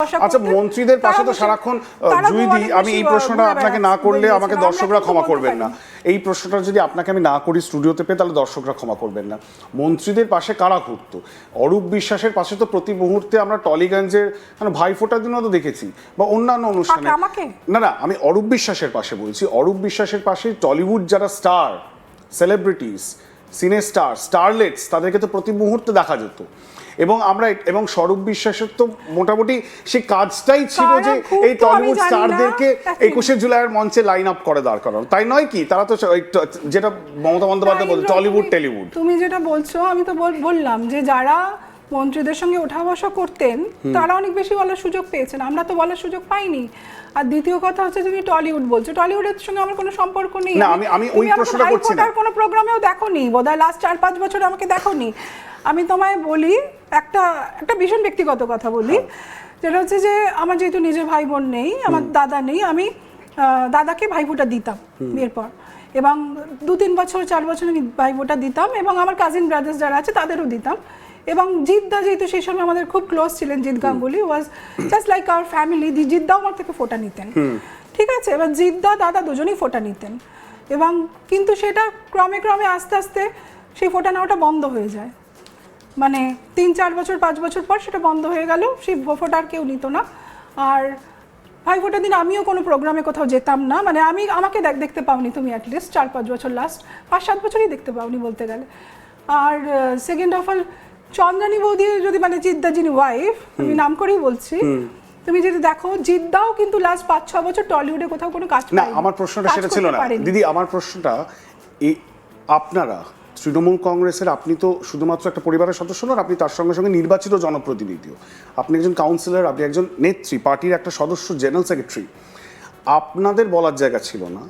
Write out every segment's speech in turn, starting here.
বসা করতেন। আচ্ছা, মন্ত্রীদের পাশে তো সারাক্ষণ জুইদি, আমি এই প্রশ্নটা আপনাকে না করলে আমাকে দর্শকরা ক্ষমা করবেন না। এই প্রশ্নটা যদি আপনাকে আমি না করি স্টুডিওতে পেয়ে, তাহলে দর্শকরা ক্ষমা করবেন না। মন্ত্রীদের পাশে কারা ঘুরতো? অরূপ বিশ্বাসের পাশে তো প্রতি মুহূর্তে আমরা টলিগঞ্জের ভাইফোঁটার দিনও তো দেখেছি, বা অন্যান্য অনুষ্ঠানে। না না, আমি অরূপ বিশ্বাসের পাশে বলছি। অরূপ বিশ্বাসের পাশে টলিউড যারা স্টার, সেলিব্রিটিস, সিনে স্টার, স্টারলেটস, তাদেরকে তো প্রতি মুহূর্তে দেখা যেত। এবং স্বরূপ বিশ্বাসের তো মোটামুটি সেই কাজটাই ছিল যে এই টলিউড স্টারদেরকে 21শে জুলাইয়ের মঞ্চে লাইন আপ করে দাঁড় করানো, তাই নয় কি? তারা তো যেটা মমতা বন্দ্যোপাধ্যায় বলছে টলিউড টেলিউড। তুমি যেটা বলছো আমি তো বললাম যে যারা মন্ত্রীদের সঙ্গে ওঠা বসা করতেন তারা অনেক বেশি বলার সুযোগ পেয়েছেন, আমরা তো বলার সুযোগ পাইনি। আর দ্বিতীয় কথা হচ্ছে, তুমি টলিউড বলছো, টলিউডের সঙ্গে আমার কোনো সম্পর্ক নেই। না, আমি ওই প্রশ্নটা করছি না। কোনো প্রোগ্রামেও দেখোনি বোধহয়, লাস্ট 4-5 বছর আমাকে দেখোনি। আমি তোমায় বলি একটা ভীষণ ব্যক্তিগত কথা বলি, যেটা হচ্ছে যে আমার যেহেতু নিজের ভাই বোন নেই, আমার দাদা নেই, আমি দাদাকে ভাইফোঁটা দিতাম বিয়ের পর, এবং 2-3 বছর 4 বছর আমি ভাইফোঁটা দিতাম, এবং আমার কাজিন ব্রাদার্স যারা আছে তাদেরও দিতাম। এবং জিদ্দা যেহেতু সেই সময় আমাদের খুব ক্লোজ ছিলেন, Jeet Ganguly was just like our family. জিদ্দাও আমার থেকে ফোঁটা নিতেন, ঠিক আছে? এবার জিদ্দা দাদা দুজনেই ফোঁটা নিতেন, এবং কিন্তু সেটা ক্রমে ক্রমে আস্তে আস্তে সেই ফোঁটা নেওয়াটা বন্ধ হয়ে যায়। মানে 3-4 বছর 5 বছর পর সেটা বন্ধ হয়ে গেল, সেই ফোঁটা আর কেউ নিত না। আর ভাইফোঁটার দিন আমিও কোনো প্রোগ্রামে কোথাও যেতাম না, মানে আমাকে দেখতে পাওনি তুমি অ্যাটলিস্ট 4-5 বছর, লাস্ট 5-7 বছরই দেখতে পাওনি বলতে গেলে। আর সেকেন্ড অফ অল, চন্দ্রানী বৌদি যদি, মানে জিদ্দা যিনি ওয়াইফ, আমি নাম করেই বলছি, তুমি যদি দেখো জিদ্দাও কিন্তু লাস্ট 5-6 বছর টলিউডে কোথাও কোনো কাজ না। আমার প্রশ্নটা সেটা ছিল না দিদি, আমার প্রশ্নটা আপনারা তৃণমূল কংগ্রেসের, আপনি তো শুধুমাত্র একটা পরিবারের সদস্য নন, আপনি তার সঙ্গে সঙ্গে নির্বাচিত জনপ্রতিনিধিও, আপনি একজন কাউন্সিলর, আপনি একজন নেত্রী, পার্টির একটা সদস্য, জেনারেল সেক্রেটারি। আপনাদের বলার জায়গা ছিল না,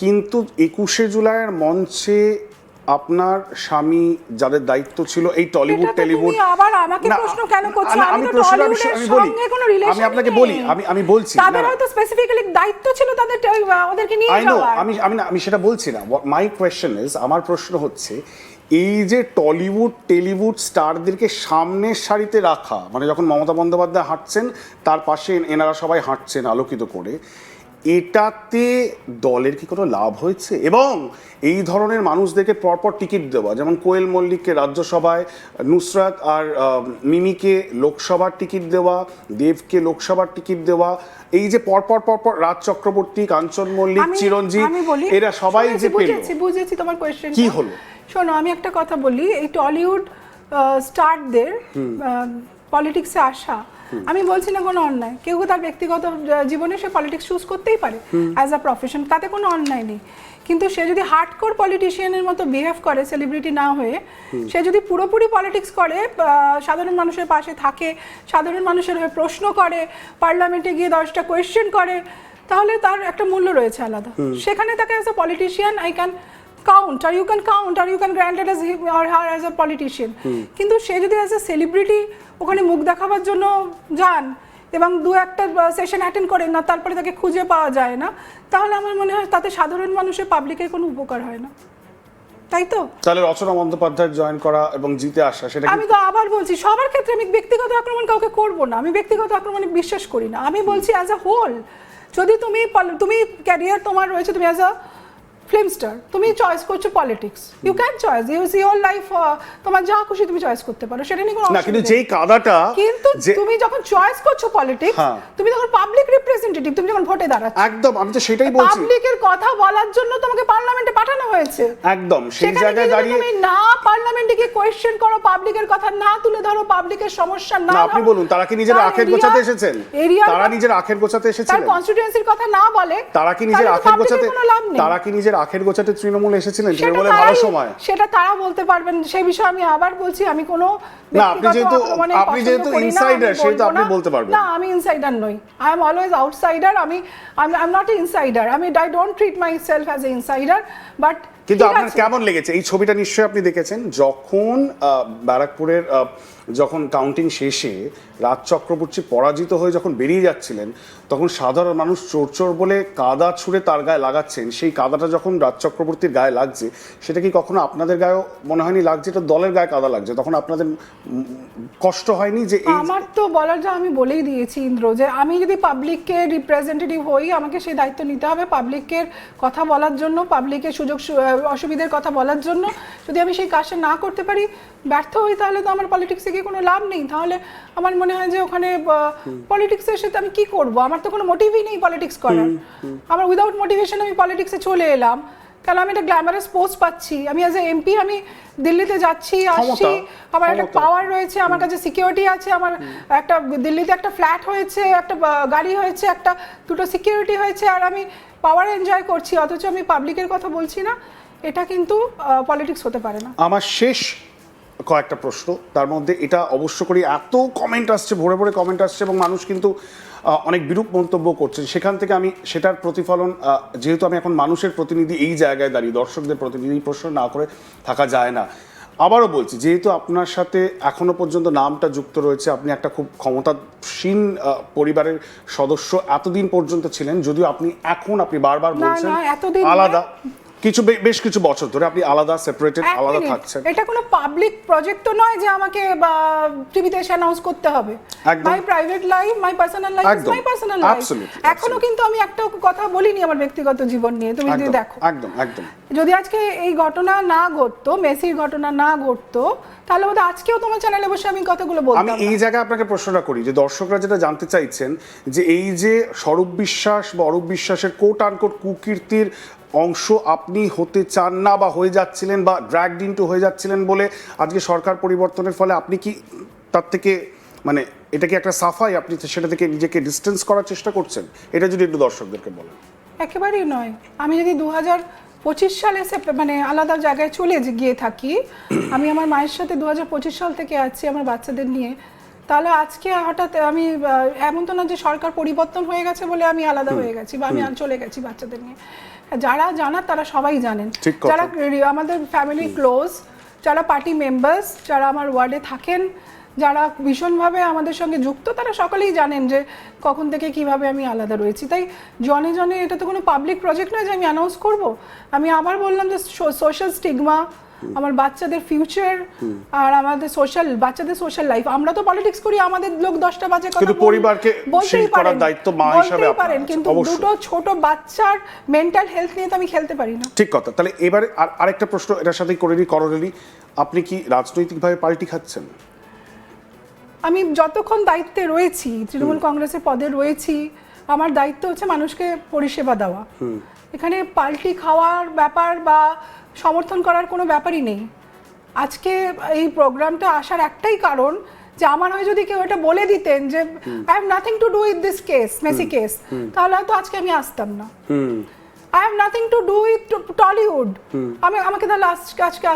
কিন্তু 21শে জুলাইয়ের মঞ্চে আপনার স্বামী যাদের দায়িত্ব ছিল এই টলিউড টেলিউড, আমি আপনাকে বলি, আমি বলছি দায়িত্ব ছিল তাদের, ওদেরকে নিয়ে যাওয়ার। আমি সেটা বলছি না। মাই কোয়েশ্চেন ইজ, আমার প্রশ্ন হচ্ছে, এই যে টলিউড টেলিউড স্টারদেরকে সামনের সারিতে রাখা, মানে যখন মমতা বন্দ্যোপাধ্যায় হাঁটছেন তার পাশে এনারা সবাই হাঁটছেন আলোকিত করে, এটাতে দলের কি কোনো লাভ হয়েছে? এবং এই ধরনের মানুষদেরকে পরপর টিকিট দেওয়া, যেমন কোয়েল মল্লিককে রাজ্যসভায়, নুসরাত আর মিমিকে লোকসভার টিকিট দেওয়া, দেবকে লোকসভার টিকিট দেওয়া, এই যে পরপর রাজ চক্রবর্তী, কাঞ্চন মল্লিক, চিরঞ্জিত, এরা সবাই যে পেল। বুঝেছি তোমার কোয়েশ্চেন কি হলো। শোনো, আমি একটা কথা বলি, এই টলিউড স্টারদের পলিটিক্সে আসা, আমি বলছি না কোনো অন্যায়, কেউ তার ব্যক্তিগত জীবনে সে পলিটিক্স চুজ করতেই পারে অ্যাজ আ প্রফেশন, তাতে কোনো অন্যায় নেই। কিন্তু সে যদি হার্ডকোর পলিটিশিয়ানের মতো বিহেভ করে, সেলিব্রিটি না হয়ে, সে যদি পুরোপুরি পলিটিক্স করে, সাধারণ মানুষের পাশে থাকে, সাধারণ মানুষের হয়ে প্রশ্ন করে, পার্লামেন্টে গিয়ে 10টা কোয়েশ্চেন করে, তাহলে তার একটা মূল্য রয়েছে আলাদা। সেখানে তাকে as a politician I can count, or you can count, or you can grant it as him or her as a politician. কিন্তু সে যদি অ্যাজ এ সেলিব্রিটি ওখানে মুখ দেখাবার জন্য যান এবং 2-1টা সেশন অ্যাটেন্ড করেন না, তারপরে তাকে খুঁজে পাওয়া যায় না, তাহলে আমার মনে হয় তাতে সাধারণ মানুষের, পাবলিকের কোনো উপকার হয় না, তাই তো? তাহলে রচনা বন্দ্যোপাধ্যায় জয়েন করা এবং জিতে আসা, সেটা আমি তো আবার বলছি, সবার ক্ষেত্রে আমি ব্যক্তিগত আক্রমণ কাউকে করব না, আমি ব্যক্তিগত আক্রমণে বিশ্বাস করি না। আমি বলছি অ্যাজ আ হোল, যদি তুমি ক্যারিয়ার তোমার রয়েছে, তুমি অ্যাজ আ ফিল্ম স্টার, তুমি চয়েস করছো politics, you can choice, you see your life, তোমার যা খুশি তুমি চয়েস করতে পারো, সেটা নিয়ে কোনো অসুবিধা নেই। কিন্তু যেই কাদাটা, কিন্তু তুমি যখন চয়েস করছো পলিটিক্স, তুমি তখন পাবলিক রিপ্রেজেন্টেটিভ, তুমি যখন ভোটে দাঁড়াচ্ছ, একদম, আমি তো সেটাই বলছি, পাবলিকের কথা বলার জন্য তোমাকে পার্লামেন্টে পাঠানো হয়েছে। একদম সেই জায়গায় দাঁড়িয়ে তুমি না পার্লামেন্টে গিয়ে কোয়েশ্চেন করো, পাবলিকের কথা না তুলে ধরো, পাবলিকের সমস্যা না, আপনি বলুন, তারা কি নিজের আখের গোছাতে এসেছেন? তারা নিজের আখের গোছাতে এসেছেন, তার কনস্টিটিউয়েন্সির কথা না বলে, তারা কি নিজের আখের গোছাতে, তারা কি নিজের আখের গোছাতে তৃণমূল এসেছিলেন? তৃণমূলের ভালো সময় সেটা তারা বলতে পারবেন, সেই বিষয়ে আমি আবার বলছি, আমি কোনো না, আপনি যেহেতু ইনসাইডার, সেটা আপনি বলতে পারবেন। না, আমি ইনসাইডার নই, I am always outsider, I am not a insider, I don't treat my self as a insider. But কিন্তু আপনার কেমন লেগেছে এই ছবিটা? নিশ্চয়ই আপনি দেখেছেন, যখন ব্যারাকপুরের যখন কাউন্টিং শেষে রাজ চক্রবর্তী পরাজিত হয়ে যখন বেরিয়ে যাচ্ছিলেন, তখন সাধারণ মানুষ চোর চোর বলে কাদা ছুঁড়ে তার গায়ে লাগাচ্ছেন, সেই কাদাটা যখন রাজ চক্রবর্তীর গায়ে লাগছে, সেটা কি কখনো আপনাদের গায়েও মনে হয়নি লাগছে এটা দলের গায়ে কাদা লাগছে? তখন আপনাদের কষ্ট হয়নি যে আমার তো বলার যা আমি বলেই দিয়েছি ইন্দ্র, যে আমি যদি পাবলিকের রিপ্রেজেন্টেটিভ হই, আমাকে সেই দায়িত্ব নিতে হবে পাবলিকের কথা বলার জন্য, পাবলিকের সুযোগ অসুবিধার কথা বলার জন্য। যদি আমি সেই কাজটা না করতে পারি, ব্যর্থ হই, তাহলে তো আমার পলিটিক্সে গিয়ে কোনো লাভ নেই। তাহলে আমার মনে হয় যে ওখানে পলিটিক্সের সাথে আমি কি করব? আমার তো কোনো মোটিভই নেই পলিটিক্স করার। আমার উইদাউট মোটিভেশন আমি পলিটিক্সে চলে এলাম, কারণ আমি একটা গ্ল্যামারাস পোস্ট পাচ্ছি, আমি অ্যাজ এ এমপি আমি দিল্লিতে যাচ্ছি আসছি, আমার একটা পাওয়ার রয়েছে, আমার কাছে সিকিউরিটি আছে, আমার একটা দিল্লিতে একটা ফ্ল্যাট হয়েছে, একটা গাড়ি হয়েছে, একটা দুটো সিকিউরিটি হয়েছে, আর আমি পাওয়ার এনজয় করছি, অথচ আমি পাবলিকের কথা বলছি না। এটা কিন্তু পলিটিক্স হতে পারে না। আমার শেষ কয়েকটা প্রশ্ন, তার মধ্যে এটা অবশ্য করি, এত কমেন্ট আসছে, ভরে ভরে কমেন্ট আসছে, এবং মানুষ কিন্তু অনেক বিরূপ মন্তব্য করছেন, সেখান থেকে আমি সেটার প্রতিফলন, যেহেতু আমি এখন মানুষের প্রতিনিধি এই জায়গায় দাঁড়িয়ে, দর্শকদের প্রতিনিধি, প্রশ্ন না করে থাকা যায় না। আবারও বলছি, যেহেতু আপনার সাথে এখনো পর্যন্ত নামটা যুক্ত রয়েছে, আপনি একটা খুব ক্ষমতাসীন পরিবারের সদস্য এতদিন পর্যন্ত ছিলেন, যদিও আপনি বারবার বলছেন আলাদা, বেশ কিছু বছর ধরে আপনি আলাদা, সেপারেটেড, আলাদা থাকছেন। এটা কোনো পাবলিক প্রজেক্ট তো নয় যে আমাকে টিভিতে এসে অ্যানাউন্স করতে হবে। মাই private life, my personal life is my personal life. এখনো কিন্তু আমি একটা কথা বলিনি আমার ব্যক্তিগত জীবন নিয়ে, তুমি যদি দেখো। একদম একদম। যদি আজকে এই ঘটনা না ঘটতো, মেসির ঘটনা না ঘটতো, তাহলে বোধহয় আজকেও তোমার চ্যানেলে বসে আমি কথাগুলো বলতাম। আমি এই জায়গায় আপনাকে প্রশ্নটা করি, যে দর্শকরা যেটা জানতে চাইছেন, যে এই যে স্বরূপ বিশ্বাস বা অরূপ বিশ্বাসের কোট আনকোট কুকীর্তির অংশ আপনি হতে চান না, বা হয়ে যাচ্ছিলেন, বা ড্র্যাগড ইনটু হয়ে যাচ্ছিলেন বলে আজকে সরকার পরিবর্তনের ফলে আপনি কি তার থেকে, মানে এটা কি একটা সাফাই, আপনি সেটা থেকে নিজেকে ডিস্টেন্স করার চেষ্টা করছেন? এটা যদি একটু দর্শকদেরকে বলেন। একেবারেই নয়। আমি যদি 2025 সালে মানে আলাদা জায়গায় চলে গিয়ে থাকি, আমি আমার মায়ের সাথে 2025 সাল থেকে আছি আমার বাচ্চাদের নিয়ে, তাহলে আজকে হঠাৎ আমি, এমন তো না যে সরকার পরিবর্তন হয়ে গেছে বলে আমি আলাদা হয়ে গেছি বা আমি চলে গেছি বাচ্চাদের নিয়ে। যারা জানার তারা সবাই জানেন, যারা আমাদের ফ্যামিলি ক্লোজ, যারা পার্টি মেম্বার্স, যারা আমার ওয়ার্ডে থাকেন, যারা ভীষণভাবে আমাদের সঙ্গে যুক্ত, তারা সকলেই জানেন যে কখন থেকে কিভাবে আমি আলাদা রয়েছি। তাই জনে জনে এটা তো কোনো পাবলিক প্রজেক্ট নয় যে আমি অ্যানাউন্স করব। আমি আবার বললাম যে সোশ্যাল স্টিগমা, আমার বাচ্চাদের ফিউচার, আর আমাদের বাচ্চাদের সোশ্যাল লাইফ। আমরা তো পলিটিক্স করি, আমাদের লোক 10টা বাজে কথা পরিবারকে শিল্ড করার দায়িত্ব মা হিসেবে আপনার, কিন্তু দুটো ছোট বাচ্চার মেন্টাল হেলথ নিয়ে তো আমি খেলতে পারি না। ঠিক কথা। তাহলে এবারে আরেকটা প্রশ্ন এটার সাথেই করে নিই, করণী, আপনি কি রাজনৈতিকভাবে পাল্টি খাচ্ছেন? আমি যতক্ষণ দায়িত্বে রয়েছি, তৃণমূল কংগ্রেসের পদে রয়েছি, আমার দায়িত্ব হচ্ছে মানুষকে পরিষেবা দেওয়া। এখানে পাল্টি খাওয়ার ব্যাপার বা সমর্থন করার কোনো ব্যাপারই নেই। আজকে এই প্রোগ্রামটা আসার একটাই কারণ, যে আমার হয়ে যদি কেউ এটা বলে দিতেন যে I have nothing to do with this case, Messi case, তাহলে হয়তো আজকে আমি আসতাম না। I have nothing to do with Tollywood. আমাকে তাহলে আজকে